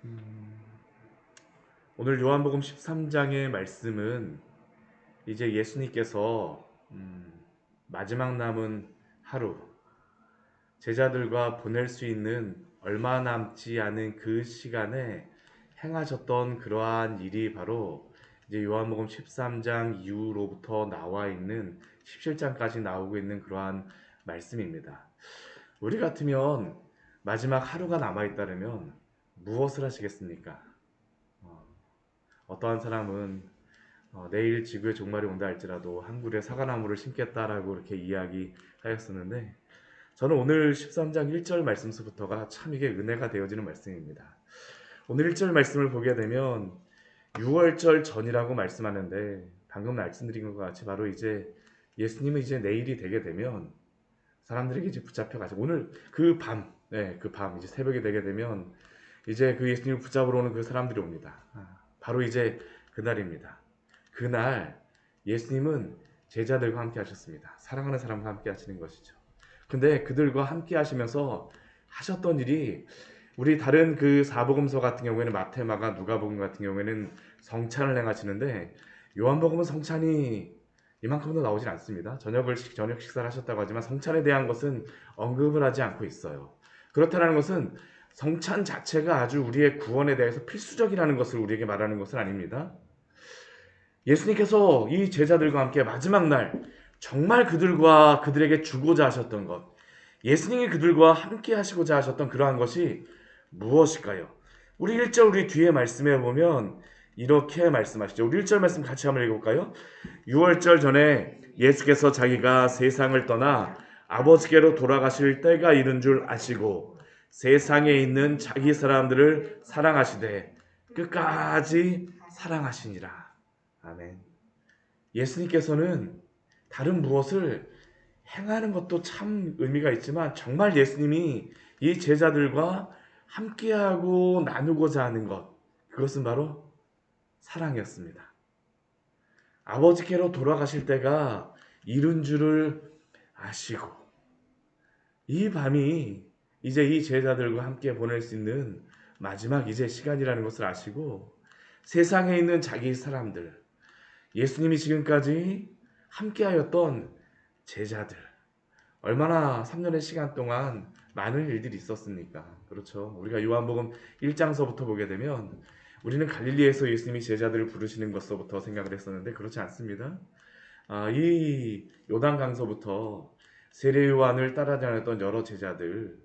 음, 오늘 요한복음 13장의 말씀은 이제 예수님께서 마지막 남은 하루 제자들과 보낼 수 있는 얼마 남지 않은 그 시간에 행하셨던 그러한 일이 바로 이제 요한복음 13장 이후로부터 나와 있는 17장까지 나오고 있는 그러한 말씀입니다. 우리 같으면 마지막 하루가 남아 있다면 무엇을 하시겠습니까? 어, 어떠한 사람은 내일 지구에 종말이 온다 할지라도 한 그루의 사과나무를 심겠다라고 이렇게 이야기하였었는데 저는 오늘 13장 1절 말씀서부터가 참 이게 은혜가 되어지는 말씀입니다. 오늘 1절 말씀을 보게 되면 6월절 전이라고 말씀하는데 방금 말씀드린 것과 같이 바로 이제 예수님은 이제 내일이 되게 되면 사람들에게 이제 붙잡혀가지고 오늘 그 밤, 그 밤 이제 새벽이 되게 되면 이제 그 예수님을 붙잡으러 오는 그 사람들이 옵니다. 바로 이제 그날입니다. 그날 예수님은 제자들과 함께 하셨습니다. 사랑하는 사람과 함께 하시는 것이죠. 근데 그들과 함께 하시면서 하셨던 일이 우리 다른 그 사복음서 같은 경우에는 마태, 마가, 누가복음 같은 경우에는 성찬을 행하시는데 요한복음은 성찬이 이만큼도 나오질 않습니다. 저녁 식사를 하셨다고 하지만 성찬에 대한 것은 언급을 하지 않고 있어요. 그렇다는 것은 성찬 자체가 아주 우리의 구원에 대해서 필수적이라는 것을 우리에게 말하는 것은 아닙니다. 예수님께서 이 제자들과 함께 마지막 날 정말 그들에게 주고자 하셨던 것, 예수님이 그들과 함께 하시고자 하셨던 그러한 것이 무엇일까요? 우리 1절 우리 뒤에 말씀해 보면 이렇게 말씀하시죠. 우리 1절 말씀 같이 한번 읽어볼까요? 6월절 전에 예수께서 자기가 세상을 떠나 아버지께로 돌아가실 때가 이른 줄 아시고 세상에 있는 자기 사람들을 사랑하시되 끝까지 사랑하시니라. 아멘. 예수님께서는 다른 무엇을 행하는 것도 참 의미가 있지만 정말 예수님이 이 제자들과 함께하고 나누고자 하는 것, 그것은 바로 사랑이었습니다. 아버지께로 돌아가실 때가 이른 줄을 아시고 이 밤이 이제 이 제자들과 함께 보낼 수 있는 마지막 이제 시간이라는 것을 아시고 세상에 있는 자기 사람들, 예수님이 지금까지 함께하였던 제자들, 얼마나 3년의 시간 동안 많은 일들이 있었습니까? 그렇죠. 우리가 요한복음 1장서부터 보게 되면 우리는 갈릴리에서 예수님이 제자들을 부르시는 것서부터 생각을 했었는데 그렇지 않습니다. 이 요단강서부터 세례 요한을 따라다녔던 여러 제자들,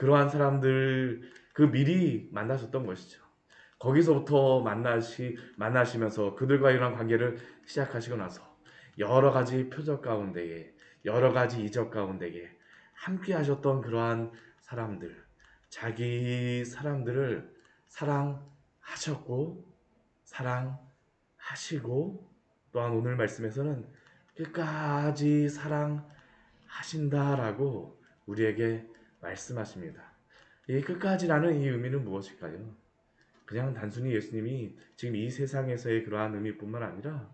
그러한 사람들 그 미리 만나셨던 것이죠. 거기서부터 만나시면서 그들과 이런 관계를 시작하시고 나서 여러 가지 표적 가운데에 여러 가지 이적 가운데에 함께 하셨던 그러한 사람들, 자기 사람들을 사랑하셨고 사랑하시고 또한 오늘 말씀에서는 끝까지 사랑하신다라고 우리에게 말씀하십니다. 이 끝까지라는 이 의미는 무엇일까요? 그냥 단순히 예수님이 지금 이 세상에서의 그러한 의미뿐만 아니라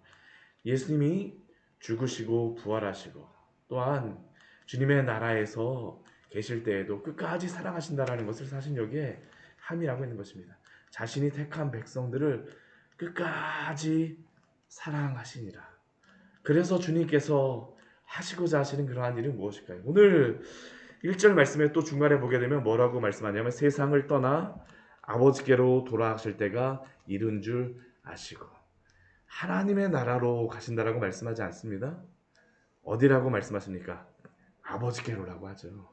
예수님이 죽으시고 부활하시고 또한 주님의 나라에서 계실 때에도 끝까지 사랑하신다라는 것을 사실 여기에 함의하고 있는 것입니다. 자신이 택한 백성들을 끝까지 사랑하시니라. 그래서 주님께서 하시고자 하시는 그러한 일은 무엇일까요? 오늘 1절 말씀에 또 중간에 보게 되면 뭐라고 말씀하냐면 세상을 떠나 아버지께로 돌아가실 때가 이른 줄 아시고 하나님의 나라로 가신다라고 말씀하지 않습니다. 어디라고 말씀하십니까? 아버지께로라고 하죠.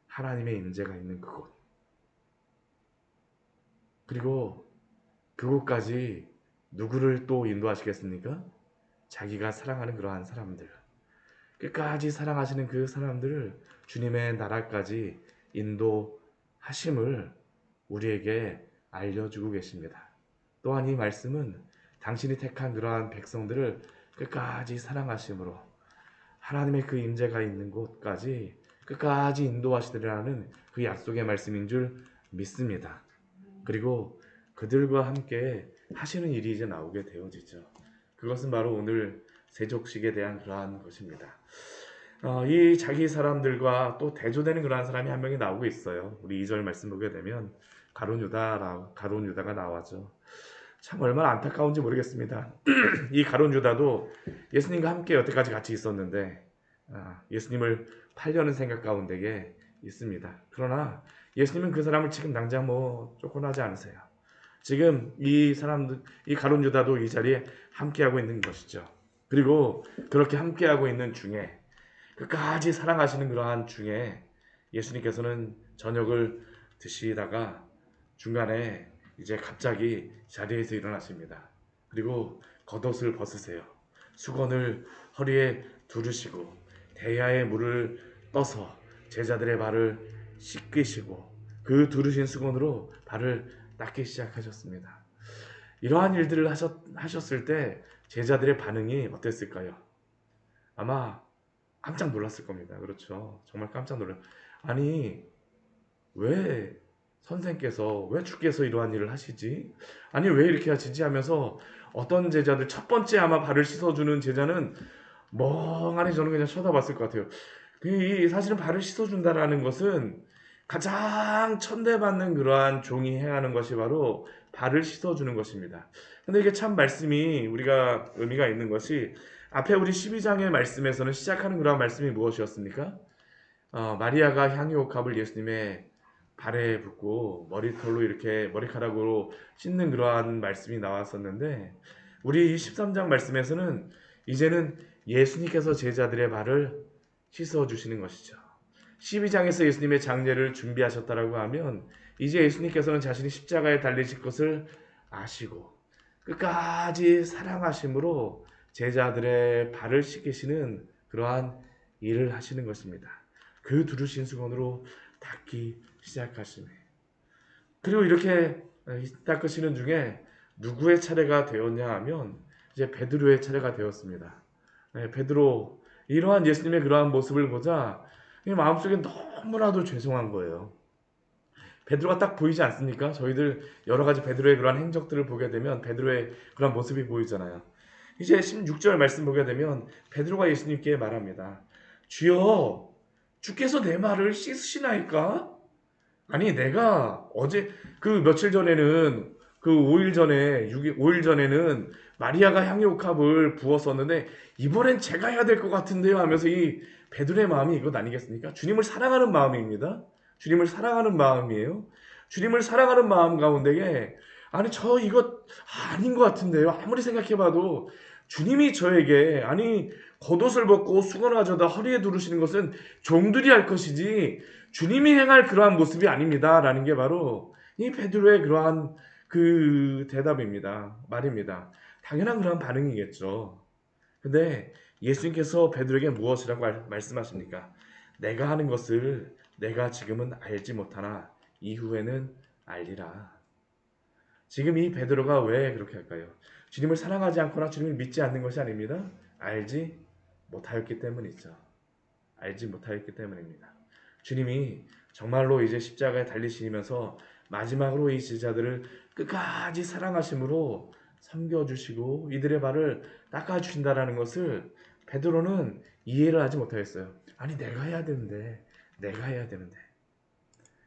하나님의 임재가 있는 그곳. 그리고 그곳까지 누구를 또 인도하시겠습니까? 자기가 사랑하는 그러한 사람들. 끝까지 사랑하시는 그 사람들을 주님의 나라까지 인도하심을 우리에게 알려주고 계십니다. 또한 이 말씀은 당신이 택한 그러한 백성들을 끝까지 사랑하심으로 하나님의 그 임재가 있는 곳까지 끝까지 인도하시리라는 그 약속의 말씀인 줄 믿습니다. 그리고 그들과 함께 하시는 일이 이제 나오게 되어지죠. 그것은 바로 오늘 세족식에 대한 그러한 것입니다. 이 자기 사람들과 또 대조되는 그러한 사람이 한 명이 나오고 있어요. 우리 2절 말씀 보게 되면 가룟 유다가 나와죠. 참 얼마나 안타까운지 모르겠습니다. 이 가룟 유다도 예수님과 함께 여태까지 같이 있었는데 예수님을 팔려는 생각 가운데에 있습니다. 그러나 예수님은 그 사람을 지금 당장 쫓겨나지 않으세요. 지금 이 사람들, 이 가룟 유다도 이 자리에 함께하고 있는 것이죠. 그리고 그렇게 함께하고 있는 중에 끝까지 사랑하시는 그러한 중에 예수님께서는 저녁을 드시다가 중간에 이제 갑자기 자리에서 일어나십니다. 그리고 겉옷을 벗으세요. 수건을 허리에 두르시고 대야에 물을 떠서 제자들의 발을 씻기시고 그 두르신 수건으로 발을 닦기 시작하셨습니다. 이러한 일들을 하셨을 때 제자들의 반응이 어땠을까요? 아마 깜짝 놀랐을 겁니다. 그렇죠. 정말 깜짝 놀라요. 아니, 왜 선생께서, 왜 주께서 이러한 일을 하시지? 아니, 왜 이렇게 하시지? 하면서 어떤 제자들, 첫 번째 아마 발을 씻어주는 제자는 멍하니 저는 그냥 쳐다봤을 것 같아요. 사실은 발을 씻어준다라는 것은 가장 천대받는 그러한 종이 해야 하는 것이 바로 발을 씻어주는 것입니다. 근데 이게 참 말씀이 우리가 의미가 있는 것이 앞에 우리 12장의 말씀에서는 시작하는 그러한 말씀이 무엇이었습니까? 마리아가 향유옥합을 예수님의 발에 붓고 머리털로 이렇게 머리카락으로 씻는 그러한 말씀이 나왔었는데 우리 13장 말씀에서는 이제는 예수님께서 제자들의 발을 씻어주시는 것이죠. 12장에서 예수님의 장례를 준비하셨다라고 하면 이제 예수님께서는 자신이 십자가에 달리실 것을 아시고 끝까지 사랑하심으로 제자들의 발을 씻기시는 그러한 일을 하시는 것입니다. 그 두르신 수건으로 닦기 시작하시네. 그리고 이렇게 닦으시는 중에 누구의 차례가 되었냐 하면 이제 베드로의 차례가 되었습니다. 베드로 이러한 예수님의 그러한 모습을 보자 마음속에 너무나도 죄송한 거예요. 베드로가 딱 보이지 않습니까? 저희들 여러 가지 베드로의 그러한 행적들을 보게 되면 베드로의 그런 모습이 보이잖아요. 이제 16절 말씀 보게 되면 베드로가 예수님께 말합니다. 주여, 주께서 내 말을 씻으시나이까? 아니 내가 어제 그 며칠 전에는 그 5일 전에 5일 전에는 마리아가 향유옥합을 부었었는데 이번엔 제가 해야 될 것 같은데요 하면서 이 베드로의 마음이 이것 아니겠습니까? 주님을 사랑하는 마음입니다. 주님을 사랑하는 마음이에요. 주님을 사랑하는 마음 가운데에 아니 저 이거 아닌 것 같은데요. 아무리 생각해봐도 주님이 저에게 겉옷을 벗고 수건을 가져다 허리에 두르시는 것은 종들이 할 것이지 주님이 행할 그러한 모습이 아닙니다. 라는 게 바로 이 베드로의 그러한 그 대답입니다. 말입니다. 당연한 그런 반응이겠죠. 근데 예수님께서 베드로에게 무엇이라고 말씀하십니까? 내가 하는 것을 내가 지금은 알지 못하나 이후에는 알리라. 지금 이 베드로가 왜 그렇게 할까요? 주님을 사랑하지 않거나 주님을 믿지 않는 것이 아닙니다. 알지 못하였기 때문이죠. 알지 못하였기 때문입니다. 주님이 정말로 이제 십자가에 달리시면서 마지막으로 이 제자들을 끝까지 사랑하심으로 섬겨주시고 이들의 발을 닦아주신다라는 것을 베드로는 이해를 하지 못하겠어요. 아니 내가 해야 되는데.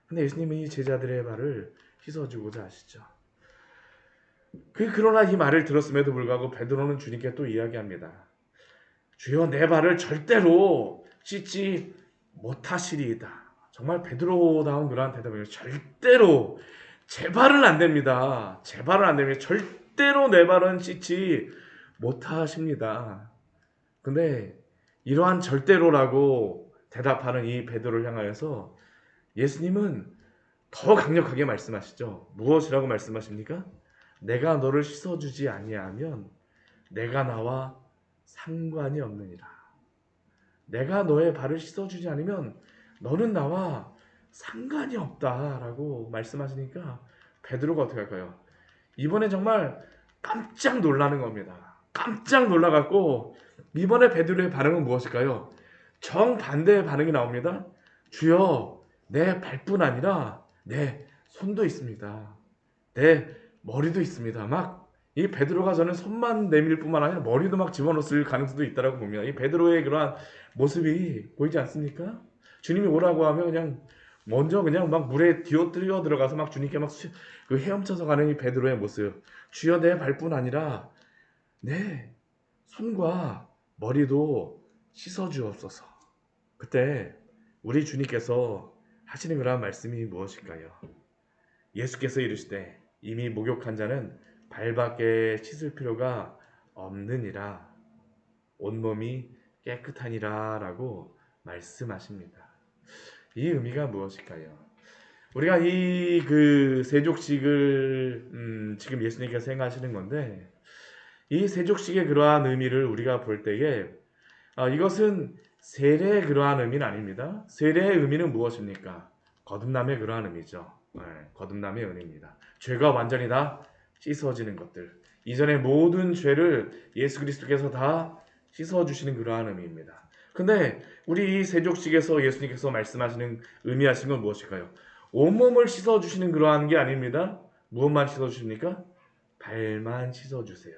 근데 예수님이 이 제자들의 발을 씻어주고자 하시죠. 그러나 이 말을 들었음에도 불구하고 베드로는 주님께 또 이야기합니다. 주여 내 발을 절대로 씻지 못하시리이다. 정말 베드로다운 그러한 대답이에요. 절대로 제 발은 안 됩니다. 절대로 내 발은 씻지 못하십니다. 근데 이러한 절대로라고 대답하는 이 베드로를 향하여서 예수님은 더 강력하게 말씀하시죠. 무엇이라고 말씀하십니까? 내가 너를 씻어주지 아니하면 내가 나와 상관이 없느니라. 내가 너의 발을 씻어주지 않으면 너는 나와 상관이 없다라고 말씀하시니까 베드로가 어떻게 할까요? 이번에 정말 깜짝 놀라는 겁니다. 깜짝 놀라갖고 이번에 베드로의 반응은 무엇일까요? 정반대의 반응이 나옵니다. 주여 내 발뿐 아니라 내 손도 있습니다. 내 머리도 있습니다. 막 이 베드로가 저는 손만 내밀 뿐만 아니라 머리도 막 집어넣을 가능성도 있다라고 봅니다. 이 베드로의 그러한 모습이 보이지 않습니까? 주님이 오라고 하면 그냥 먼저 그냥 막 물에 뛰어 들어가서 막 주님께 그 헤엄쳐서 가는 이 베드로의 모습. 주여 내 발뿐 아니라 내 손과 머리도 씻어 주옵소서. 그때 우리 주님께서 하시는 그러한 말씀이 무엇일까요? 예수께서 이르시되 이미 목욕한 자는 발밖에 씻을 필요가 없느니라 온몸이 깨끗하니라 라고 말씀하십니다. 이 의미가 무엇일까요? 우리가 이 그 세족식을 지금 예수님께서 행하시는 건데 이 세족식의 그러한 의미를 우리가 볼 때에 이것은 세례의 그러한 의미는 아닙니다. 세례의 의미는 무엇입니까? 거듭남의 그러한 의미죠. 네, 거듭남의 의미입니다. 죄가 완전히 다 씻어지는 것들. 이전의 모든 죄를 예수 그리스도께서 다 씻어주시는 그러한 의미입니다. 근데 우리 이 세족식에서 예수님께서 말씀하시는 의미하신 건 무엇일까요? 온몸을 씻어주시는 그러한 게 아닙니다. 무엇만 씻어주십니까? 발만 씻어주세요.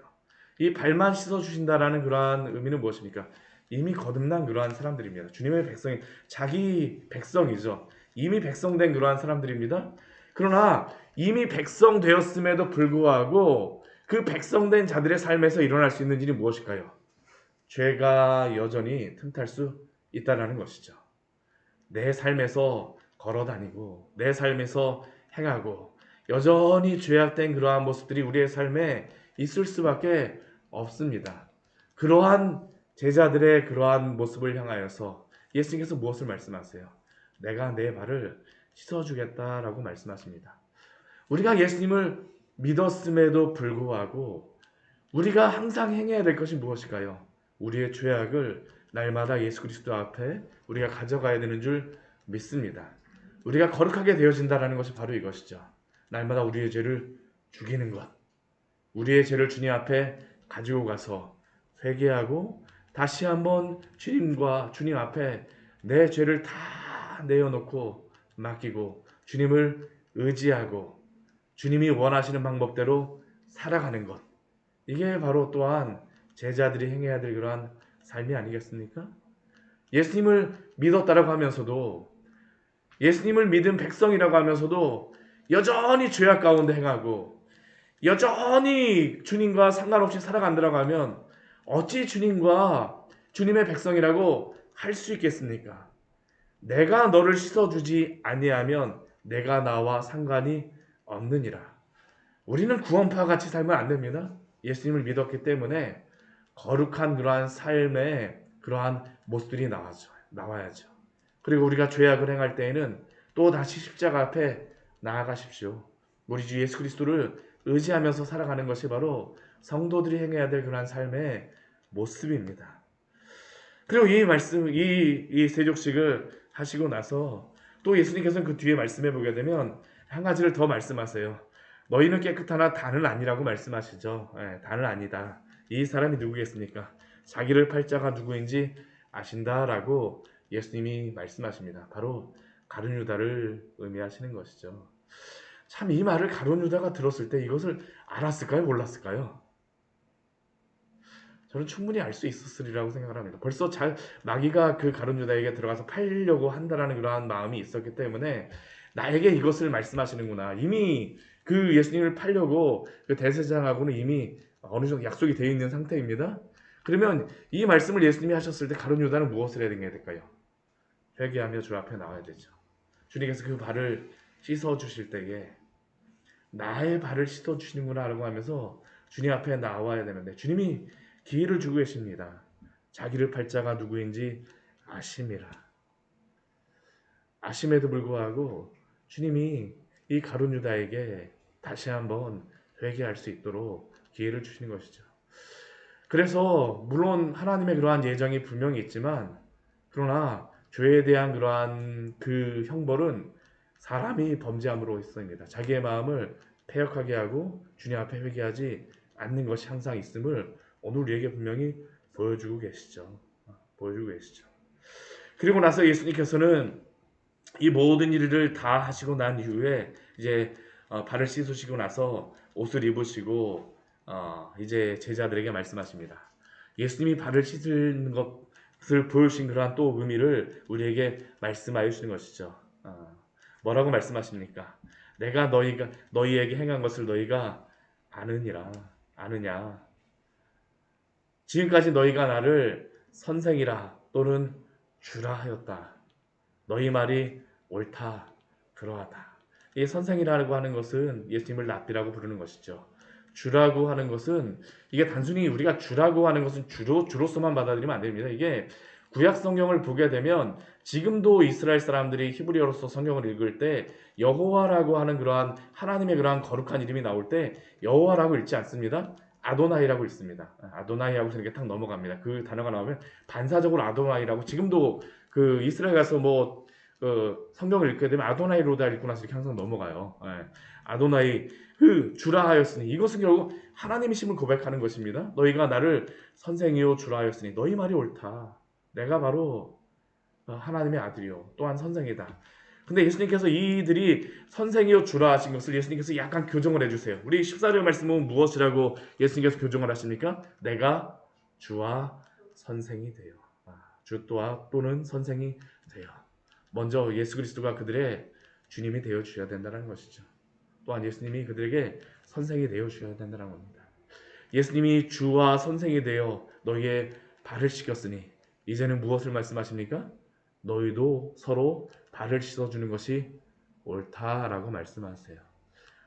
이 발만 씻어주신다라는 그러한 의미는 무엇입니까? 이미 거듭난 그러한 사람들입니다. 주님의 백성이 자기 백성이죠. 이미 백성된 그러한 사람들입니다. 그러나 이미 백성 되었음에도 불구하고 그 백성된 자들의 삶에서 일어날 수 있는 일이 무엇일까요? 죄가 여전히 틈탈 수 있다는 것이죠. 내 삶에서 걸어다니고 내 삶에서 행하고 여전히 죄악된 그러한 모습들이 우리의 삶에 있을 수밖에 없습니다. 그러한 제자들의 그러한 모습을 향하여서 예수님께서 무엇을 말씀하세요? 내가 내 발을 씻어주겠다라고 말씀하십니다. 우리가 예수님을 믿었음에도 불구하고 우리가 항상 행해야 될 것이 무엇일까요? 우리의 죄악을 날마다 예수 그리스도 앞에 우리가 가져가야 되는 줄 믿습니다. 우리가 거룩하게 되어진다는 것이 바로 이것이죠. 날마다 우리의 죄를 죽이는 것. 우리의 죄를 주님 앞에 가지고 가서 회개하고 다시 한번 주님과 주님 앞에 내 죄를 다 내어놓고 맡기고 주님을 의지하고 주님이 원하시는 방법대로 살아가는 것. 이게 바로 또한 제자들이 행해야 될 그러한 삶이 아니겠습니까? 예수님을 믿었다라고 하면서도 예수님을 믿은 백성이라고 하면서도 여전히 죄악 가운데 행하고 여전히 주님과 상관없이 살아간다라고 하면 어찌 주님과 주님의 백성이라고 할 수 있겠습니까? 내가 너를 씻어주지 아니하면 내가 나와 상관이 없느니라. 우리는 구원파와 같이 살면 안 됩니다. 예수님을 믿었기 때문에 거룩한 그러한 삶의 그러한 모습들이 나와야죠. 그리고 우리가 죄악을 행할 때에는 또 다시 십자가 앞에 나아가십시오. 우리 주 예수 그리스도를 의지하면서 살아가는 것이 바로 성도들이 행해야 될 그러한 삶의 모습입니다. 그리고 이 세족식을 하시고 나서 또 예수님께서는 그 뒤에 말씀해 보게 되면 한 가지를 더 말씀하세요. 너희는 깨끗하나 다는 아니라고 말씀하시죠. 다는 아니다. 이 사람이 누구겠습니까? 자기를 팔자가 누구인지 아신다라고 예수님이 말씀하십니다. 바로 가룟 유다를 의미하시는 것이죠. 참 이 말을 가룟 유다가 들었을 때 이것을 알았을까요? 몰랐을까요? 저는 충분히 알 수 있었으리라고 생각을 합니다. 벌써 마귀가 그 가룟 유다에게 들어가서 팔려고 한다라는 그러한 마음이 있었기 때문에 나에게 이것을 말씀하시는구나. 이미 그 예수님을 팔려고 그 대제사장하고는 이미 어느 정도 약속이 되어 있는 상태입니다. 그러면 이 말씀을 예수님이 하셨을 때 가룟 유다는 무엇을 해야 될까요? 회개하며 주 앞에 나와야 되죠. 주님께서 그 발을 씻어주실 때에 나의 발을 씻어주시는구나 라고 하면서 주님 앞에 나와야 되는데 주님이 기회를 주고 계십니다. 자기를 팔자가 누구인지 아심이라. 아심에도 불구하고 주님이 이 가룟 유다에게 다시 한번 회개할 수 있도록 기회를 주시는 것이죠. 그래서 물론 하나님의 그러한 예정이 분명히 있지만 그러나 죄에 대한 그러한 그 형벌은 사람이 범죄함으로 있습니다. 자기의 마음을 패역하게 하고 주님 앞에 회개하지 않는 것이 항상 있음을 오늘 우리에게 분명히 보여주고 계시죠. 그리고 나서 예수님께서는 이 모든 일을 다 하시고 난 이후에 이제 발을 씻으시고 나서 옷을 입으시고 이제 제자들에게 말씀하십니다. 예수님이 발을 씻는 것을 보여주신 그러한 또 의미를 우리에게 말씀하여 주시는 것이죠. 뭐라고 말씀하십니까? 내가 너희에게 행한 것을 너희가 아느니라. 아느냐? 지금까지 너희가 나를 선생이라 또는 주라 하였다. 너희 말이 옳다. 그러하다. 이 선생이라고 하는 것은 예수님을 랍비라고 부르는 것이죠. 주라고 하는 것은 이게 단순히 우리가 주라고 하는 것은 주로서만 받아들이면 안 됩니다. 이게 구약 성경을 보게 되면 지금도 이스라엘 사람들이 히브리어로서 성경을 읽을 때 여호와라고 하는 그러한 하나님의 그러한 거룩한 이름이 나올 때 여호와라고 읽지 않습니다. 아도나이라고 읽습니다. 아도나이하고 이렇게 탁 넘어갑니다. 그 단어가 나오면 반사적으로 아도나이라고 지금도 그 이스라엘 가서 뭐 성경을 읽게 되면 아도나이 로다 읽고 나서 이렇게 항상 넘어가요. 예. 아도나이 주라 하였으니 이것은 결국 하나님이심을 고백하는 것입니다. 너희가 나를 선생이요 주라 하였으니 너희 말이 옳다. 내가 바로 하나님의 아들이요 또한 선생이다. 근데 예수님께서 이들이 선생이요 주라 하신 것을 예수님께서 약간 교정을 해주세요. 우리 14절 말씀은 무엇이라고 예수님께서 교정을 하십니까? 내가 주와 선생이 되어 주 또는 선생이 되어 먼저 예수 그리스도가 그들의 주님이 되어 주셔야 된다는 것이죠. 또한 예수님이 그들에게 선생이 되어 주셔야 된다는 겁니다. 예수님이 주와 선생이 되어 너희의 발을 씻겼으니 이제는 무엇을 말씀하십니까? 너희도 서로 발을 씻어주는 것이 옳다라고 말씀하세요.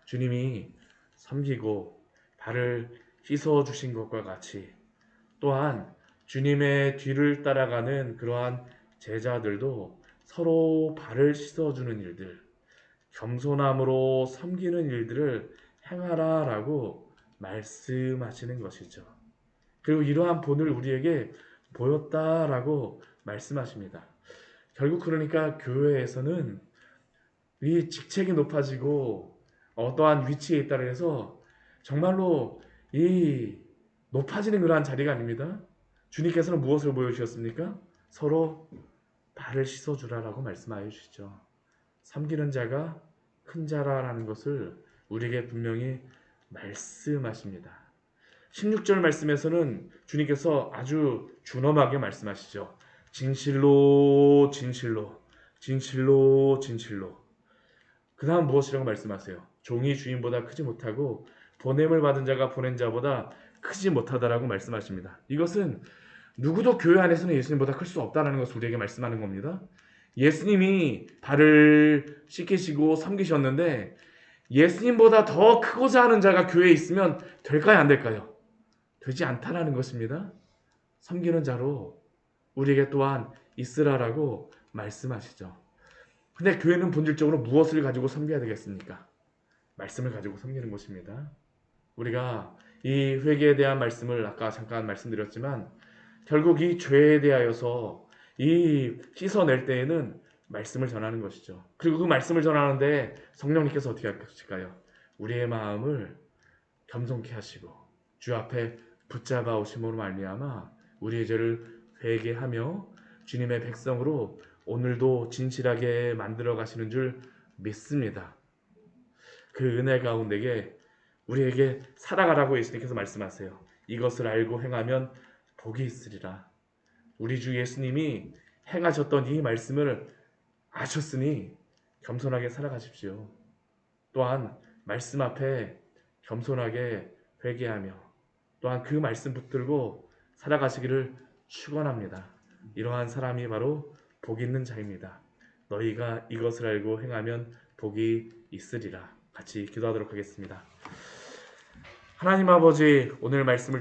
주님이 섬기고 발을 씻어주신 것과 같이 또한 주님의 뒤를 따라가는 그러한 제자들도 서로 발을 씻어주는 일들, 겸손함으로 섬기는 일들을 행하라라고 말씀하시는 것이죠. 그리고 이러한 본을 우리에게 보였다라고 말씀하십니다. 결국 그러니까 교회에서는 이 직책이 높아지고 어떠한 위치에 있다고 해서 정말로 이 높아지는 그러한 자리가 아닙니다. 주님께서는 무엇을 보여주셨습니까? 서로 발을 씻어주라라고 말씀하여 주시죠. 섬기는 자가 큰 자라라는 것을 우리에게 분명히 말씀하십니다. 16절 말씀에서는 주님께서 아주 준엄하게 말씀하시죠. 진실로 진실로 진실로 진실로. 그 다음 무엇이라고 말씀하세요? 종이 주인보다 크지 못하고 보냄을 받은 자가 보낸 자보다 크지 못하다라고 말씀하십니다. 이것은 누구도 교회 안에서는 예수님보다 클 수 없다는 것을 우리에게 말씀하는 겁니다. 예수님이 발을 씻기시고 섬기셨는데 예수님보다 더 크고자 하는 자가 교회에 있으면 될까요? 안 될까요? 되지 않다라는 것입니다. 섬기는 자로 우리에게 또한 있으라라고 말씀하시죠. 근데 교회는 본질적으로 무엇을 가지고 섬겨야 되겠습니까? 말씀을 가지고 섬기는 것입니다. 우리가 이 회개에 대한 말씀을 아까 잠깐 말씀드렸지만 결국 이 죄에 대하여서 이 씻어낼 때에는 말씀을 전하는 것이죠. 그리고 그 말씀을 전하는데 성령님께서 어떻게 하실까요? 우리의 마음을 겸손케 하시고 주 앞에 붙잡아 오심으로 말미암아 우리의 죄를 회개하며 주님의 백성으로 오늘도 진실하게 만들어 가시는 줄 믿습니다. 그 은혜 가운데에 우리에게 살아가라고 예수님께서 말씀하세요. 이것을 알고 행하면 복이 있으리라. 우리 주 예수님이 행하셨던 이 말씀을 아셨으니 겸손하게 살아가십시오. 또한 말씀 앞에 겸손하게 회개하며 또한 그 말씀 붙들고 살아가시기를 축원합니다. 이러한 사람이 바로 복 있는 자입니다. 너희가 이것을 알고 행하면 복이 있으리라. 같이 기도하도록 하겠습니다. 하나님 아버지, 오늘 말씀을